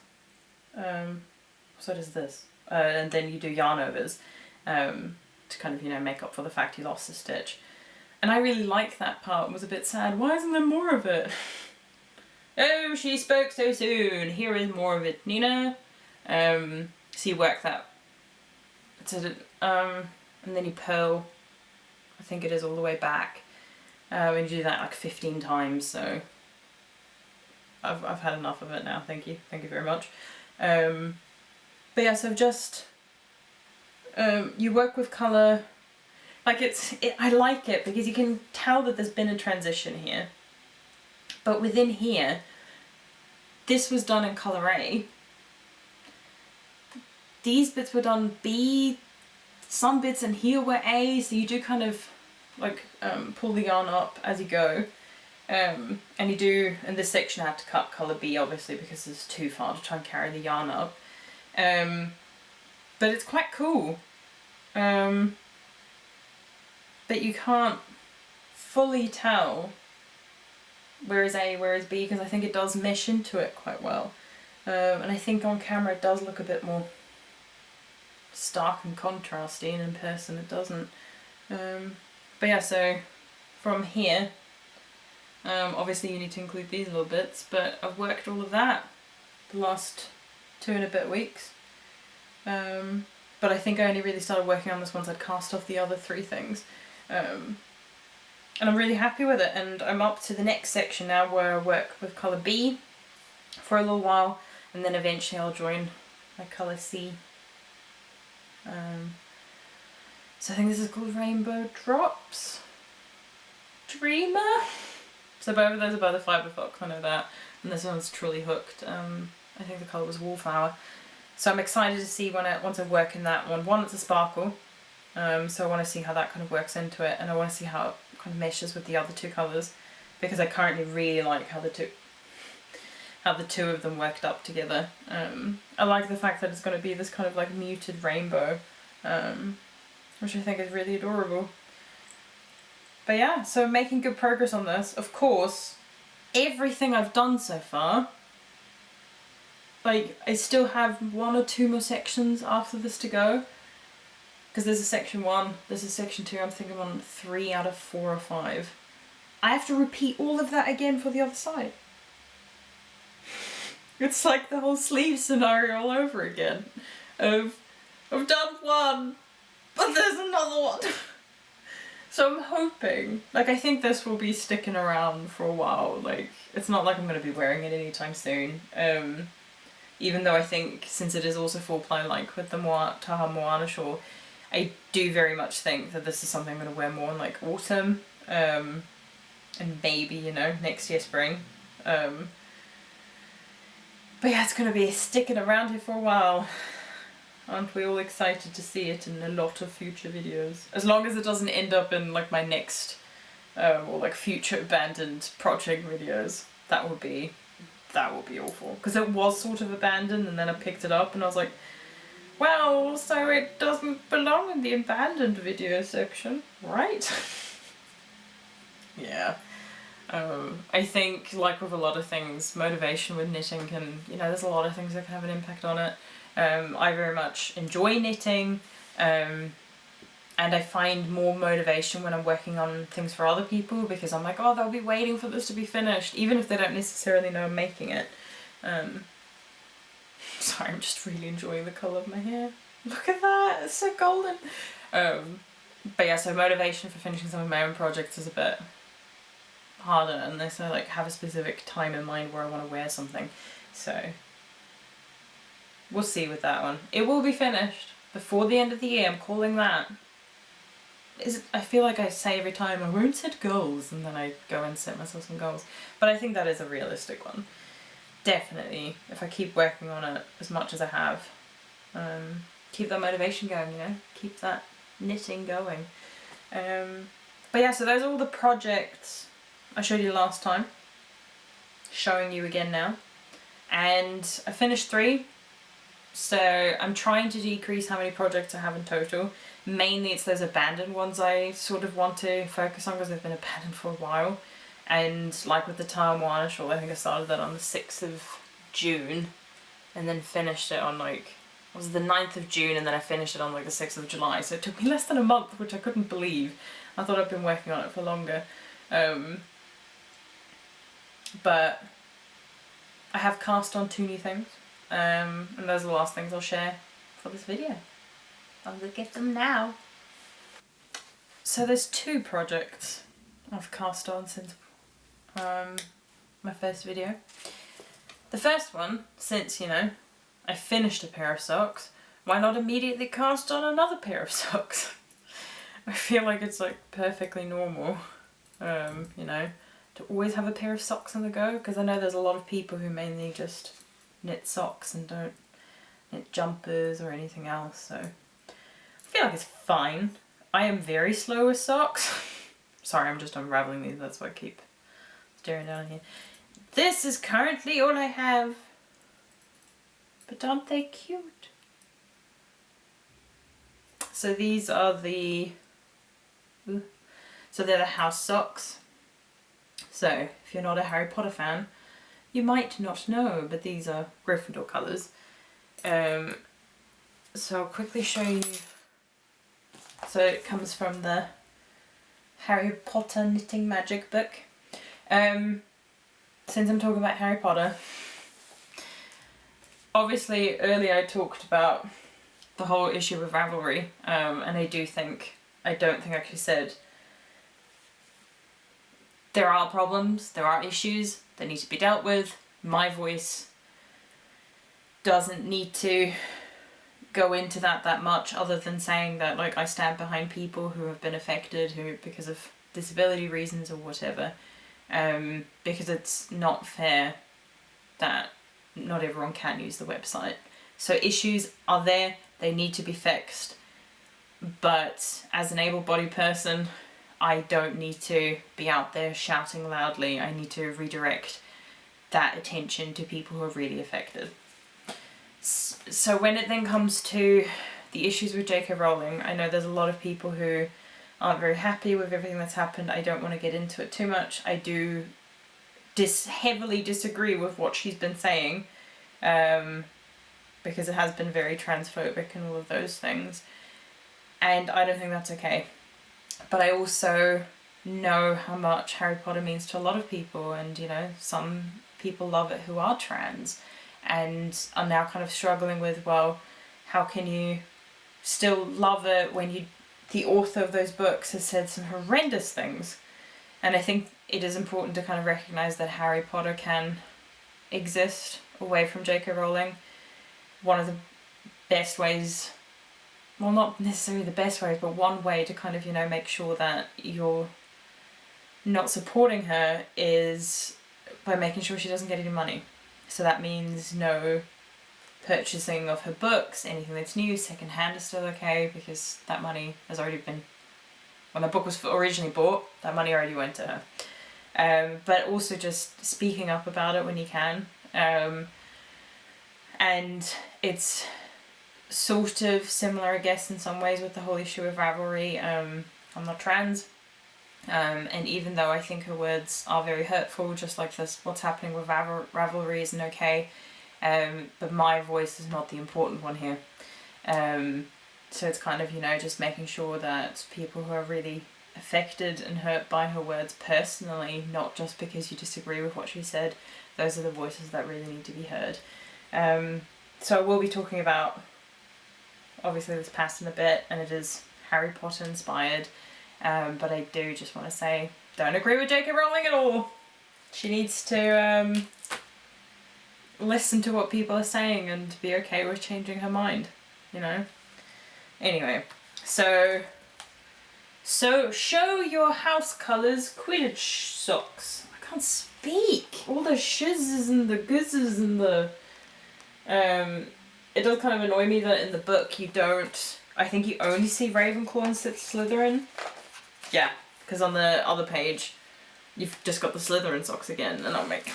so does this, and then you do yarn overs to kind of, you know, make up for the fact you lost a stitch. And I really like that part. Was a bit sad, why isn't there more of it? Oh, she spoke so soon. Here is more of it, Nina. So you work that, and then you purl, I think it is, all the way back, and you do that like 15 times, so I've had enough of it now, thank you very much. But yeah, so just, you work with colour, like I like it because you can tell that there's been a transition here. But within here, this was done in colour A. These bits were done B. Some bits in here were A, so you do kind of like pull the yarn up as you go. And you do, in this section I had to cut colour B obviously because it's too far to try and carry the yarn up. But it's quite cool. But you can't fully tell where is A, where is B, because I think it does mesh into it quite well. And I think on camera it does look a bit more stark and contrasty, and in person it doesn't. But yeah, so from here, obviously you need to include these little bits, but I've worked all of that the last 2 and a bit weeks. But I think I only really started working on this once I'd cast off the other 3 things. And I'm really happy with it, and I'm up to the next section now where I work with colour B for a little while, and then eventually I'll join my colour C. So I think this is called Rainbow Drops. Dreamer? So both of those are by the Fibre Fox, I know that, and this one's Truly Hooked. I think the colour was Wallflower. So I'm excited to see once I work in that one. One, it's a sparkle, so I want to see how that kind of works into it, and I want to see how it kind of meshes with the other two colours, because I currently really like how the two of them worked up together. I like the fact that it's going to be this kind of like muted rainbow, which I think is really adorable. But yeah, so making good progress on this. Of course, everything I've done so far, like I still have 1 or 2 more sections after this to go. Because there's a section 1, there's a section 2, I'm thinking on 3 out of 4 or 5. I have to repeat all of that again for the other side. It's like the whole sleeve scenario all over again. I've done one, but there's another one. So I'm hoping, like I think this will be sticking around for a while. Like it's not like I'm going to be wearing it anytime soon. Even though I think since it is also 4-ply like with the Taha Moana shawl, I do very much think that this is something I'm going to wear more in like autumn, and maybe, you know, next year spring. But yeah, it's going to be sticking around here for a while. Aren't we all excited to see it in a lot of future videos? As long as it doesn't end up in like my next, or like future abandoned project videos. That would be awful. Because it was sort of abandoned and then I picked it up and I was like, well, so it doesn't belong in the abandoned video section, right? Yeah. I think, like with a lot of things, motivation with knitting can, you know, there's a lot of things that can have an impact on it. I very much enjoy knitting, and I find more motivation when I'm working on things for other people, because I'm like, oh, they'll be waiting for this to be finished, even if they don't necessarily know I'm making it. Sorry, I'm just really enjoying the colour of my hair. Look at that, it's so golden. But yeah, so motivation for finishing some of my own projects is a bit harder unless I like have a specific time in mind where I want to wear something. So we'll see with that one. It will be finished before the end of the year, I'm calling that. I feel like I say every time, I won't set goals, and then I go and set myself some goals. But I think that is a realistic one. Definitely, if I keep working on it as much as I have. Keep that motivation going, you know? Keep that knitting going. But yeah, so those are all the projects I showed you last time. Showing you again now. And I finished 3. So I'm trying to decrease how many projects I have in total. Mainly it's those abandoned ones I sort of want to focus on because they've been abandoned for a while. And like with the Taha Moana shawl, I think I started that on the 6th of June and then finished it on like, it was the 9th of June and then I finished it on like the 6th of July. So it took me less than a month, which I couldn't believe. I thought I'd been working on it for longer. But I have cast on 2 new things. And those are the last things I'll share for this video. I'll go get them now. So there's 2 projects I've cast on since my first video. The first one, since, you know, I finished a pair of socks, why not immediately cast on another pair of socks? I feel like it's like perfectly normal, you know, to always have a pair of socks on the go, because I know there's a lot of people who mainly just knit socks and don't knit jumpers or anything else, so I feel like it's fine. I am very slow with socks. Sorry, I'm just unraveling these, that's why I keep staring down here. This is currently all I have, but aren't they cute? So these are they're the house socks. So if you're not a Harry Potter fan, you might not know, but these are Gryffindor colours. So I'll quickly show you. So it comes from the Harry Potter Knitting Magic book. Since I'm talking about Harry Potter, obviously earlier I talked about the whole issue with Ravelry, and I don't think I actually said there are problems, there are issues that need to be dealt with. My voice doesn't need to go into that much, other than saying that like I stand behind people who have been affected, who because of disability reasons or whatever, because it's not fair that not everyone can use the website. So issues are there, they need to be fixed, but as an able-bodied person, I don't need to be out there shouting loudly. I need to redirect that attention to people who are really affected. So when it then comes to the issues with J.K. Rowling, I know there's a lot of people who aren't very happy with everything that's happened. I don't want to get into it too much. I do heavily disagree with what she's been saying, because it has been very transphobic and all of those things, and I don't think that's okay. But I also know how much Harry Potter means to a lot of people, and you know, some people love it who are trans and are now kind of struggling with, well, how can you still love it when the author of those books has said some horrendous things? And I think it is important to kind of recognise that Harry Potter can exist away from J.K. Rowling. One of the best ways, well, not necessarily the best ways, but one way to kind of, you know, make sure that you're not supporting her is by making sure she doesn't get any money. So that means no purchasing of her books, anything that's new, second hand is still okay, because that money has already been, when the book was originally bought, that money already went to her. But also just speaking up about it when you can. And it's sort of similar, I guess, in some ways with the whole issue of Ravelry. I'm not trans, and even though I think her words are very hurtful, just like this, what's happening with Ravelry isn't okay, but my voice is not the important one here. So it's kind of, you know, just making sure that people who are really affected and hurt by her words personally, not just because you disagree with what she said, those are the voices that really need to be heard. So I will be talking about, obviously, this past in a bit, and it is Harry Potter inspired, but I do just want to say, don't agree with J.K. Rowling at all. She needs to listen to what people are saying and be okay with changing her mind, you know? Anyway, so show your house colours Quidditch socks. I can't speak. All the shizzes and the guzzes and the... it does kind of annoy me that in the book you don't... I think you only see Ravenclaw and Slytherin. Yeah, because on the other page you've just got the Slytherin socks again, and I'm like...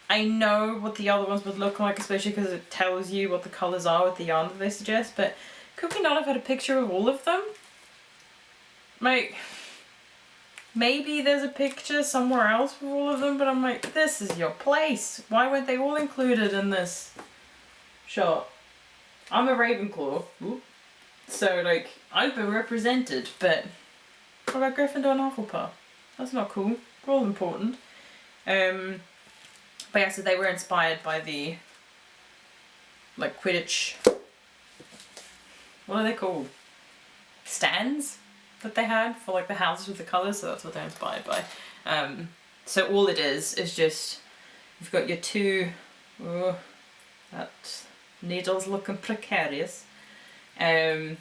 I know what the other ones would look like, especially because it tells you what the colours are with the yarn that they suggest, but could we not have had a picture of all of them? Like, maybe there's a picture somewhere else with all of them, but I'm like, this is your place. Why weren't they all included in this shot? I'm a Ravenclaw, so like, I've been represented, but what about Gryffindor and Hufflepuff? That's not cool. We're all important. But yeah, so they were inspired by the, like, Quidditch, what are they called? Stands that they had for like the houses with the colours, so that's what they're inspired by. So all it is just, you've got your two, that needle's looking precarious. You've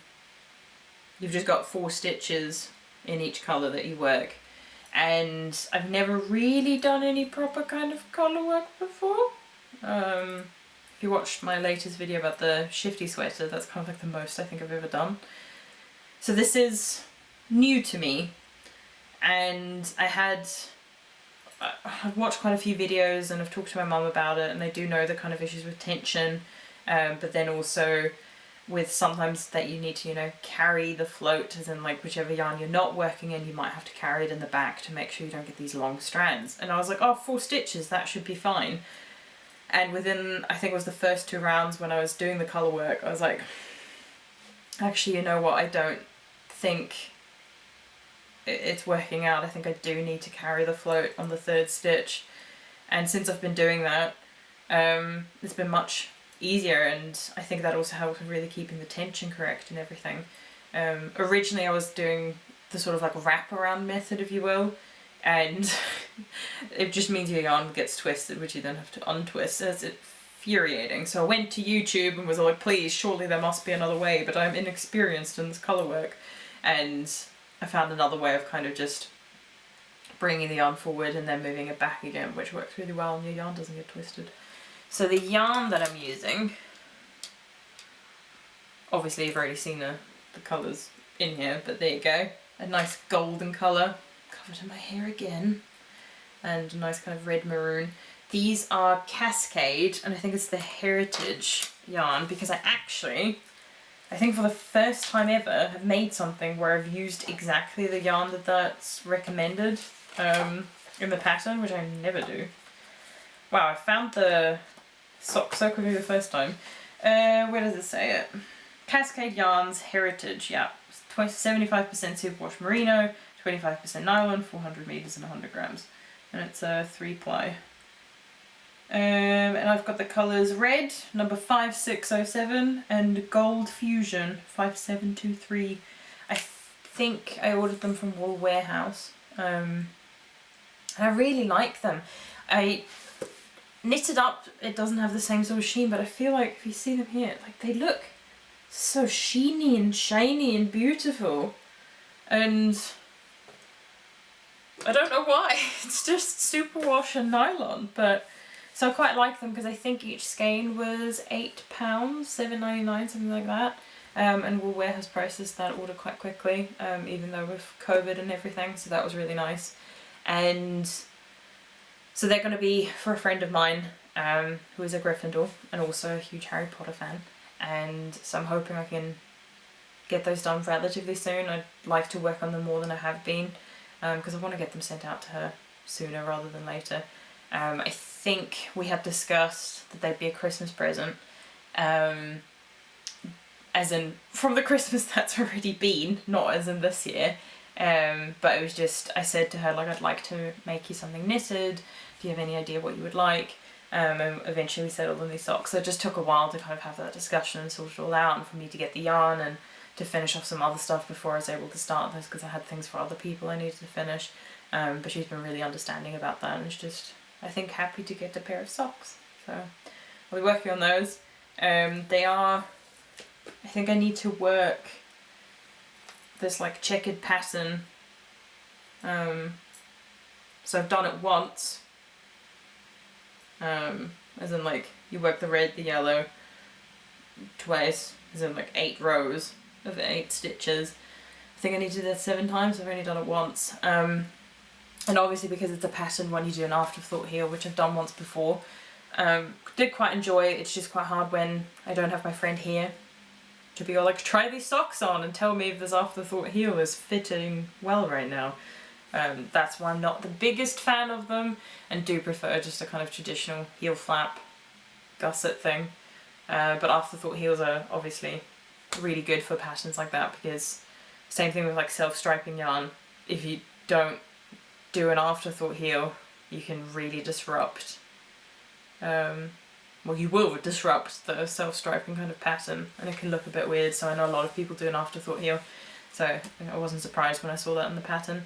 just got 4 stitches in each colour that you work. And I've never really done any proper kind of colour work before. If you watched my latest video about the shifty sweater, that's kind of like the most I think I've ever done. So this is new to me, and I've watched quite a few videos and I've talked to my mum about it, and I do know the kind of issues with tension, but then also with sometimes that you need to, you know, carry the float, as in like whichever yarn you're not working in, you might have to carry it in the back to make sure you don't get these long strands. And I was like, oh, 4 stitches, that should be fine. And within, I think it was the first 2 rounds when I was doing the colour work, I was like, actually, you know what, I don't think it's working out. I think I do need to carry the float on the 3rd stitch. And since I've been doing that, it's been much easier, and I think that also helps with really keeping the tension correct and everything. Originally I was doing the sort of like wraparound method, if you will, and it just means your yarn gets twisted, which you then have to untwist. It's infuriating. So I went to YouTube and was like, please, surely there must be another way, but I'm inexperienced in this colour work. And I found another way of kind of just bringing the yarn forward and then moving it back again, which works really well and your yarn doesn't get twisted. So the yarn that I'm using, obviously you've already seen the colours in here, but there you go. A nice golden colour, covered in my hair again, and a nice kind of red maroon. These are Cascade, and I think it's the Heritage yarn, because I think for the first time ever, have made something where I've used exactly the yarn that's recommended in the pattern, which I never do. Wow, I found the sock so quickly the first time. Where does it say it? Cascade Yarns Heritage, yeah. 75% superwash merino, 25% nylon, 400 meters and 100 grams. And it's a 3-ply. And I've got the colours red, number 5607, and gold fusion, 5723. I think I ordered them from Wool Warehouse. And I really like them. I knitted up, it doesn't have the same sort of sheen, but I feel like if you see them here, like they look so sheeny and shiny and beautiful. And I don't know why, it's just superwash and nylon, but so I quite like them because I think each skein was £8, $7.99, something like that. And Wool Warehouse processed that order quite quickly, even though with COVID and everything, so that was really nice. And so they're going to be for a friend of mine who is a Gryffindor and also a huge Harry Potter fan. And so I'm hoping I can get those done relatively soon. I'd like to work on them more than I have been because I want to get them sent out to her sooner rather than later. I think we had discussed that they'd be a Christmas present, as in from the Christmas that's already been, not as in this year. But it was just, I said to her, like, I'd like to make you something knitted. Do you have any idea what you would like? And eventually we settled on these socks. So it just took a while to kind of have that discussion and sort it all out, and for me to get the yarn and to finish off some other stuff before I was able to start this, because I had things for other people I needed to finish. But she's been really understanding about that, and it's just, I think, happy to get a pair of socks. So I'll be working on those. They are, I think I need to work this like checkered pattern. So I've done it once. As in like you work the red, the yellow twice, as in like 8 rows of 8 stitches. I think I need to do that 7 times, I've only done it once. And obviously because it's a pattern when you do an afterthought heel, which I've done once before, did quite enjoy it. It's just quite hard when I don't have my friend here to be all like, try these socks on and tell me if this afterthought heel is fitting well right now. That's why I'm not the biggest fan of them and do prefer just a kind of traditional heel flap gusset thing. But afterthought heels are obviously really good for patterns like that, because same thing with like self-striping yarn. If you don't do an afterthought heel, you can really disrupt, well, you will disrupt the self-striping kind of pattern, and it can look a bit weird. So I know a lot of people do an afterthought heel, so I wasn't surprised when I saw that in the pattern.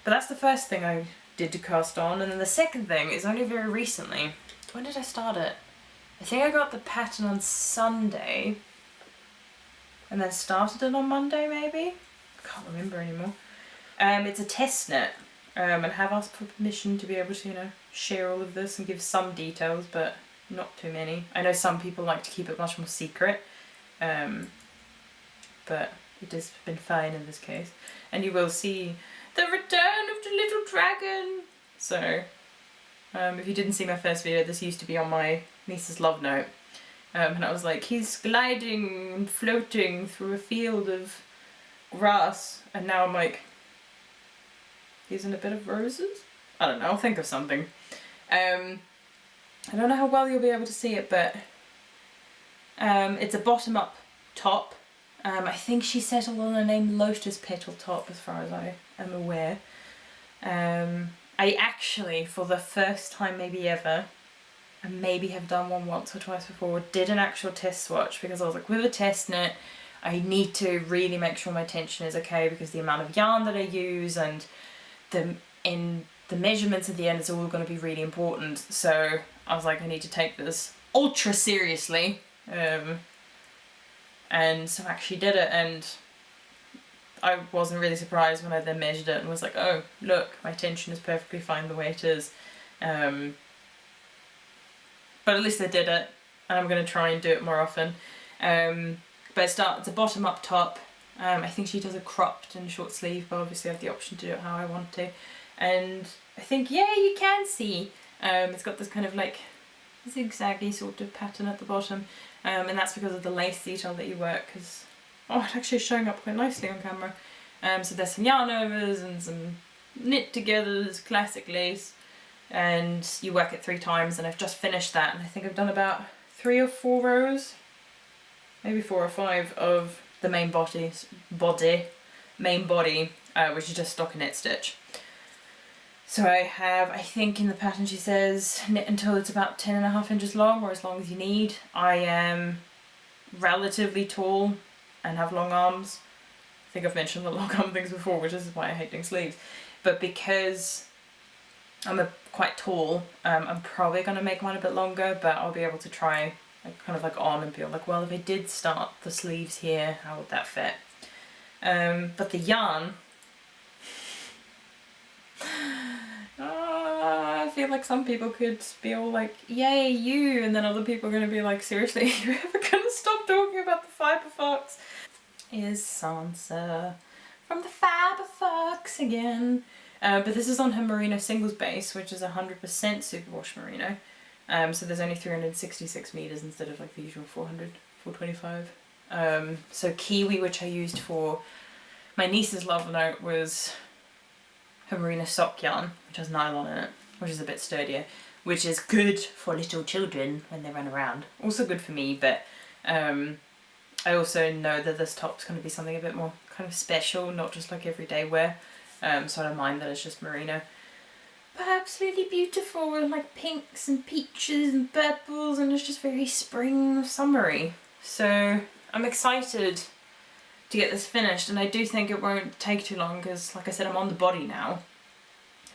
But that's the first thing I did to cast on, and then the second thing is only very recently. When did I start it? I think I got the pattern on Sunday, and then started it on Monday maybe? I can't remember anymore. It's a test knit, and have asked for permission to be able to, you know, share all of this and give some details, but not too many. I know some people like to keep it much more secret, but it has been fine in this case. And you will see the return of the little dragon. So, if you didn't see my first video, this used to be on my niece's love note. And I was like, he's gliding and floating through a field of grass. And now I'm like, he's in a bed of roses? I don't know, I'll think of something. I don't know how well you'll be able to see it, but it's a bottom-up top. I think she settled on the name Lotus Petal Top, as far as I am aware. I actually, for the first time maybe ever, and maybe have done one once or twice before, did an actual test swatch, because I was like, with a test knit, I need to really make sure my tension is okay, because the amount of yarn that I use and the the measurements at the end is all going to be really important. So I was like, I need to take this ultra seriously. And so I actually did it, and I wasn't really surprised when I then measured it and was like, oh, look, my tension is perfectly fine the way it is. But at least I did it, and I'm going to try and do it more often. But it's a bottom up top. I think she does a cropped and short sleeve, but obviously I have the option to do it how I want to. And I think, yeah, you can see it's got this kind of like zigzaggy sort of pattern at the bottom, and that's because of the lace detail that you work, because it actually is showing up quite nicely on camera. So there's some yarn overs and some knit togethers, classic lace, and you work it 3 times, and I've just finished that, and I think I've done about 3 or 4 rows, maybe 4 or 5 of the main body, which is just stockinette stitch. So I have, I think in the pattern she says, knit until it's about 10.5 inches long, or as long as you need. I am relatively tall and have long arms. I think I've mentioned the long arm things before, which is why I hate doing sleeves. But because I'm quite tall, I'm probably going to make mine a bit longer, but I'll be able to try kind of like on and be like, well, if I did start the sleeves here, how would that fit? But the yarn, I feel like some people could be all like, yay you, and then other people are going to be like, seriously, you're ever going to stop talking about the Fiber Fox? Is Sansa from the Fiber Fox again. But this is on her merino singles base, which is 100% superwash merino. So there's only 366 meters instead of like the usual 425. So kiwi, which I used for my niece's love note, was her merino sock yarn, which has nylon in it, which is a bit sturdier, which is good for little children when they run around. Also good for me, but I also know that this top's going to be something a bit more kind of special, not just like everyday wear. So I don't mind that it's just merino. But absolutely beautiful with like pinks and peaches and purples, and it's just very spring summery. So I'm excited to get this finished, and I do think it won't take too long because, like I said, I'm on the body now.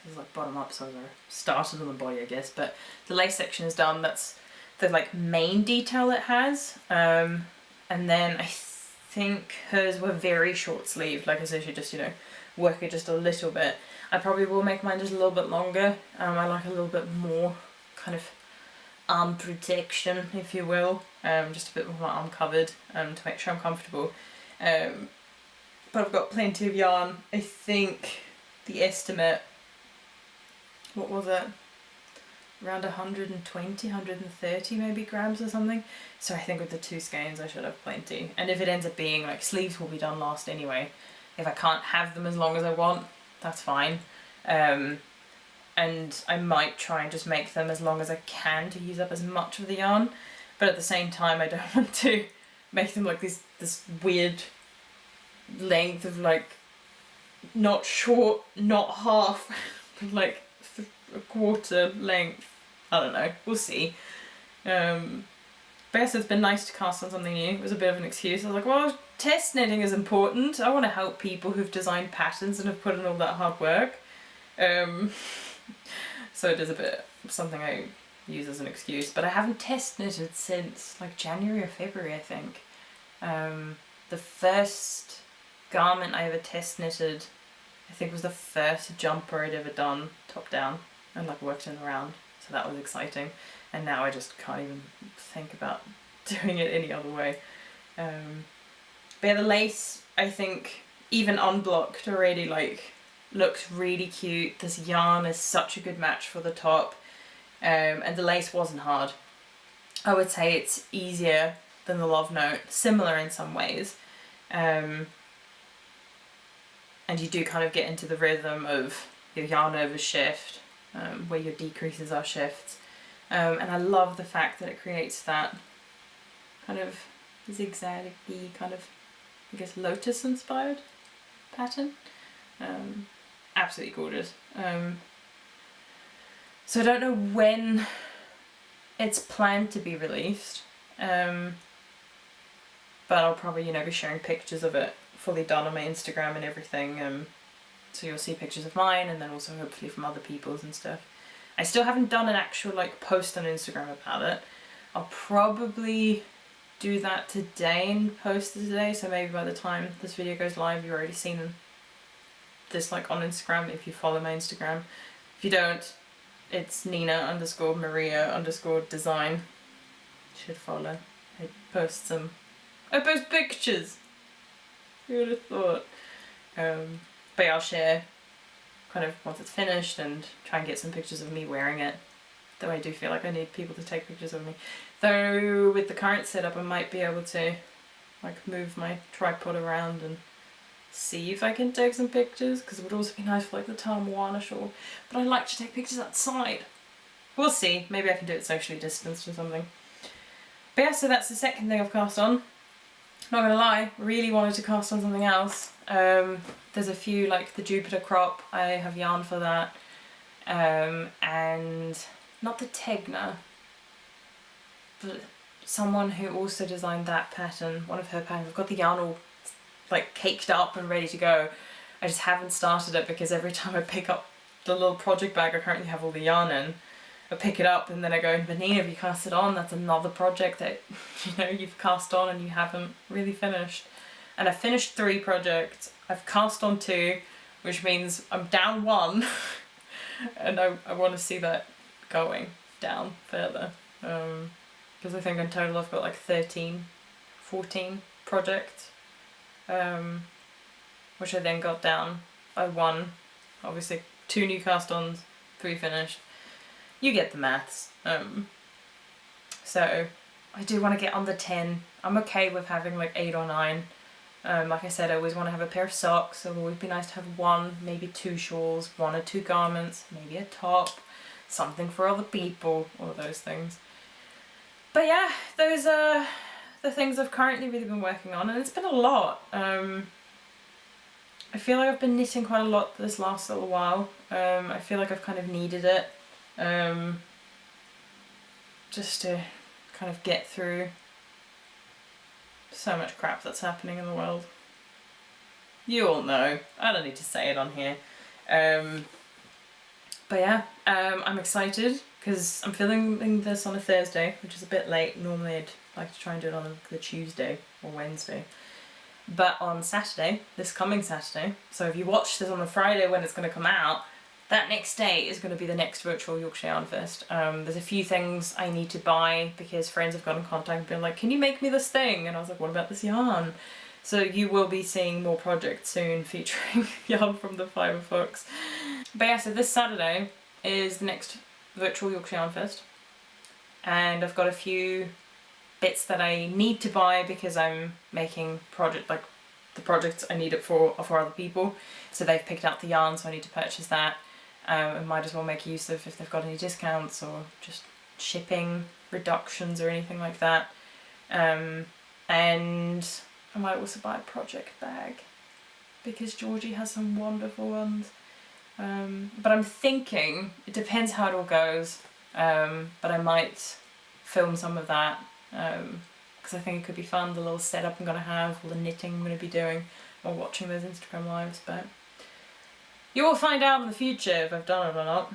It's like bottom up, so I started on the body, I guess, but the lace section is done. That's the like main detail it has. And then I think hers were very short sleeved. Like I said, you just, work it just a little bit. I probably will make mine just a little bit longer. I like a little bit more kind of arm protection, if you will. Just a bit more arm covered to make sure I'm comfortable. But I've got plenty of yarn. I think the estimate, what was it? Around 120, 130 maybe grams or something. So I think with the 2 skeins I should have plenty. And if it ends up being like sleeves will be done last anyway. If I can't have them as long as I want, that's fine. And I might try and just make them as long as I can to use up as much of the yarn. But at the same time I don't want to make them like this weird length of like not short, not half, but like a quarter length. I don't know, we'll see. But yes, it's been nice to cast on something new. It was a bit of an excuse. I was like, well, test knitting is important. I want to help people who've designed patterns and have put in all that hard work. So it is a bit something I use as an excuse, but I haven't test knitted since like January or February, I think. The first garment I ever test knitted, I think, was the first jumper I'd ever done top down and like worked in around, so that was exciting. And now I just can't even think about doing it any other way. But yeah, the lace, I think, even unblocked already, like, looks really cute. This yarn is such a good match for the top. And the lace wasn't hard. I would say it's easier than the Love Note, similar in some ways. And you do kind of get into the rhythm of your yarn over shift, where your decreases are shifts. And I love the fact that it creates that kind of zigzaggy kind of, I guess, lotus inspired pattern. Absolutely gorgeous. So I don't know when it's planned to be released, but I'll probably, be sharing pictures of it fully done on my Instagram and everything, So you'll see pictures of mine and then also hopefully from other people's and stuff. I still haven't done an actual like post on Instagram about it. I'll probably do that today and post it today, so maybe by the time this video goes live you've already seen this like on Instagram if you follow my Instagram. If you don't, it's Nina_Maria_design. Should follow. I post pictures. Who would have thought? But yeah, I'll share kind of once it's finished and try and get some pictures of me wearing it. Though I do feel like I need people to take pictures of me. Though with the current setup I might be able to like move my tripod around and see if I can take some pictures, because it would also be nice for like the Taha Moana shawl. But I like to take pictures outside. We'll see. Maybe I can do it socially distanced or something. But yeah, so that's the second thing I've cast on. Not gonna lie, really wanted to cast on something else. There's a few, like the Jupiter crop, I have yarn for that. And not the Tegna, but someone who also designed that pattern, one of her patterns. I've got the yarn all like caked up and ready to go. I just haven't started it because every time I pick up the little project bag I currently have all the yarn in, I pick it up and then I go, but Nina, if you cast it on, that's another project that you've cast on and you haven't really finished. And I've finished 3 projects. I've cast on 2, which means I'm down 1 and I want to see that going down further. Because I think in total I've got like 14 projects. Which I then got down by 1. Obviously 2 new cast-ons, 3 finished. You get the maths. So I do want to get under 10. I'm okay with having like 8 or 9. Like I said, I always want to have a pair of socks, so it would be nice to have 1, maybe 2 shawls, 1 or 2 garments, maybe a top, something for other people, all of those things. But yeah, those are the things I've currently really been working on, and it's been a lot. I feel like I've been knitting quite a lot this last little while. I feel like I've kind of needed it, just to kind of get through so much crap that's happening in the world. You all know, I don't need to say it on here. But yeah, I'm excited because I'm filming this on a Thursday, which is a bit late. Normally I'd like to try and do it on the Tuesday or Wednesday. But on Saturday, this coming Saturday, so if you watch this on the Friday when it's going to come out, that next day is going to be the next virtual Yorkshire Yarn Fest. There's a few things I need to buy because friends have got in contact and been like, can you make me this thing? And I was like, what about this yarn? So you will be seeing more projects soon featuring yarn from the Fibre Fox. But yeah, so this Saturday is the next virtual Yorkshire Yarn Fest. And I've got a few bits that I need to buy because I'm making the projects I need it for are for other people. So they've picked out the yarn, so I need to purchase that. I might as well make use of if they've got any discounts or just shipping reductions or anything like that. And I might also buy a project bag because Georgie has some wonderful ones. But I'm thinking, it depends how it all goes, but I might film some of that because I think it could be fun, the little setup I'm going to have, all the knitting I'm going to be doing while watching those Instagram lives. But you will find out in the future if I've done it or not.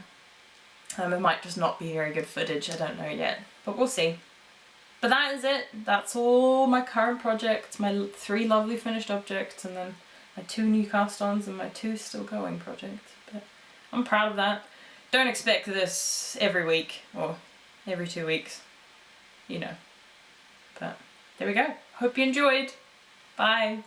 It might just not be very good footage, I don't know yet, but we'll see. But that is it. That's all my current projects, my 3 lovely finished objects, and then my 2 new cast-ons and my 2 still going projects. But I'm proud of that. Don't expect this every week or every 2 weeks, you know. But there we go. Hope you enjoyed. Bye.